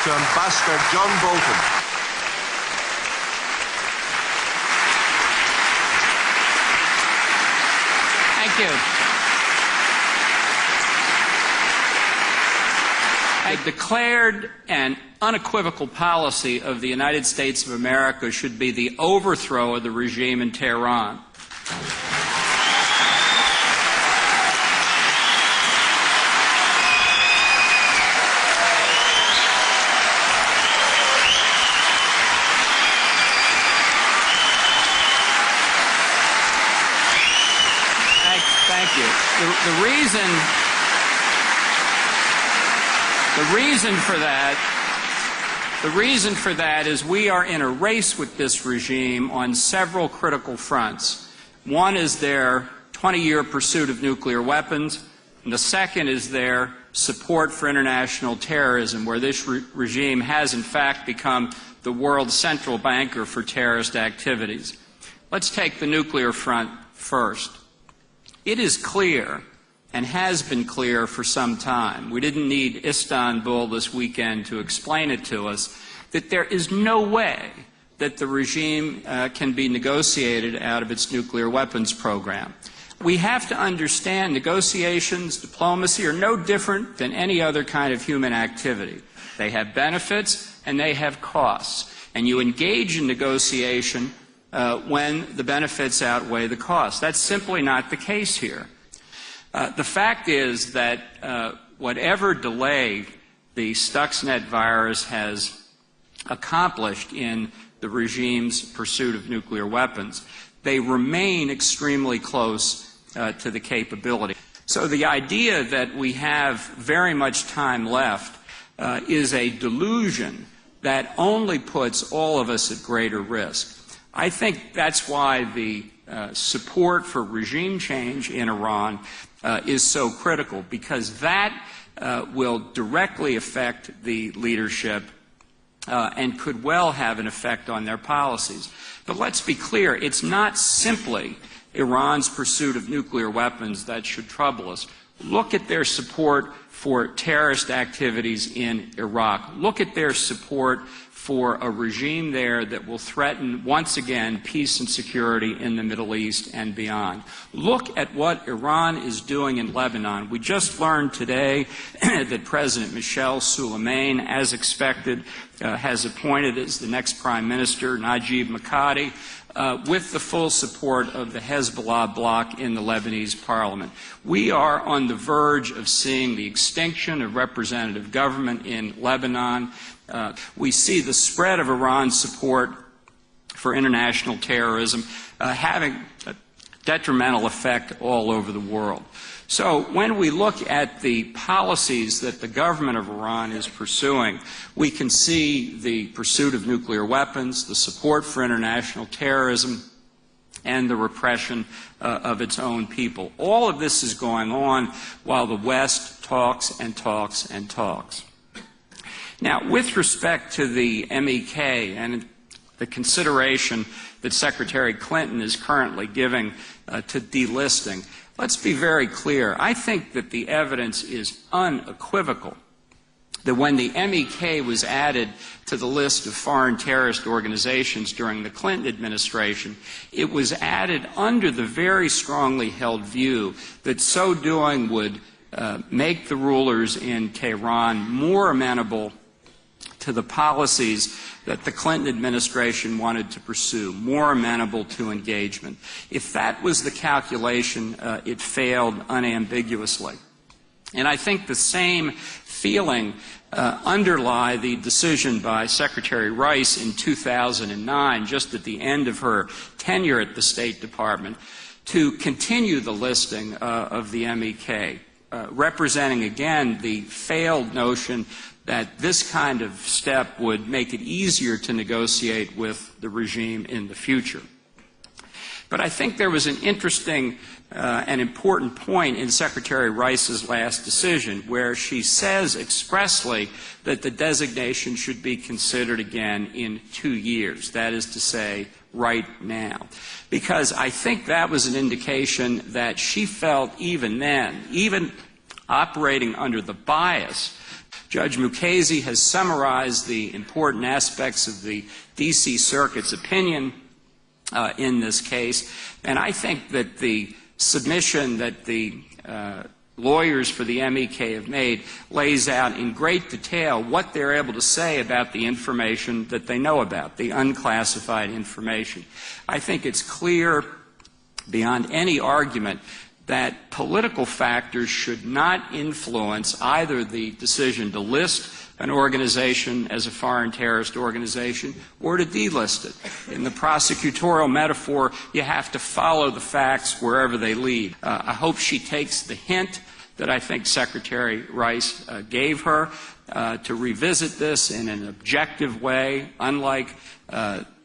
to Ambassador John Bolton. Thank you. A declared and unequivocal policy of the United States of America should be the overthrow of the regime in Tehran. Thank you. The reason for that is we are in a race with this regime on several critical fronts. One is their 20-year pursuit of nuclear weapons, and the second is their support for international terrorism, where this regime has in fact become the world's central banker for terrorist activities. Let's take the nuclear front first. It is clear, and has been clear for some time, we didn't need Istanbul this weekend to explain it to us, that there is no way that the regime can be negotiated out of its nuclear weapons program. We have to understand negotiations, diplomacy are no different than any other kind of human activity. They have benefits and they have costs. And you engage in negotiation when the benefits outweigh the costs. That's simply not the case here. The fact is that whatever delay the Stuxnet virus has accomplished in the regime's pursuit of nuclear weapons, they remain extremely close to the capability. So the idea that we have very much time left is a delusion that only puts all of us at greater risk. I think that's why the support for regime change in Iran is so critical, because that will directly affect the leadership and could well have an effect on their policies. But let's be clear, it's not simply Iran's pursuit of nuclear weapons that should trouble us. Look at their support for terrorist activities in Iraq. Look at their support for a regime there that will threaten, once again, peace and security in the Middle East and beyond. Look at what Iran is doing in Lebanon. We just learned today that President Michel Soleiman, as expected, has appointed as the next Prime Minister Najib Mikati, with the full support of the Hezbollah bloc in the Lebanese parliament. We are on the verge of seeing the extinction of representative government in Lebanon. We see the spread of Iran's support for international terrorism having a detrimental effect all over the world. So when we look at the policies that the government of Iran is pursuing, we can see the pursuit of nuclear weapons, the support for international terrorism, and the repression of its own people. All of this is going on while the West talks and talks and talks. Now, with respect to the MEK and the consideration that Secretary Clinton is currently giving to delisting, let's be very clear. I think that the evidence is unequivocal that when the MEK was added to the list of foreign terrorist organizations during the Clinton administration, it was added under the very strongly held view that so doing would make the rulers in Tehran more amenable to the policies that the Clinton administration wanted to pursue, more amenable to engagement. If that was the calculation, it failed unambiguously. And I think the same feeling underlie the decision by Secretary Rice in 2009, just at the end of her tenure at the State Department, to continue the listing of the MEK, representing again the failed notion that this kind of step would make it easier to negotiate with the regime in the future. But I think there was an interesting and important point in Secretary Rice's last decision where she says expressly that the designation should be considered again in 2 years, that is to say, right now. Because I think that was an indication that she felt even then, even operating under the bias Judge Mukasey has summarized the important aspects of the D.C. Circuit's opinion in this case, and I think that the submission that the lawyers for the MEK have made lays out in great detail what they're able to say about the information that they know about, the unclassified information. I think it's clear beyond any argument that political factors should not influence either the decision to list an organization as a foreign terrorist organization or to delist it. In the prosecutorial metaphor, you have to follow the facts wherever they lead. I hope she takes the hint that I think Secretary Rice gave her to revisit this in an objective way, unlike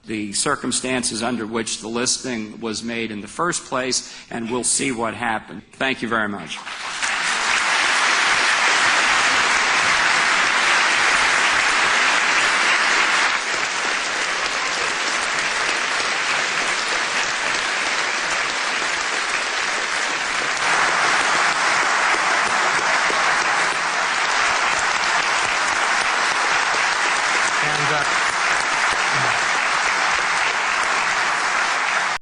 the circumstances under which the listing was made in the first place, and we'll see what happened. Thank you very much. And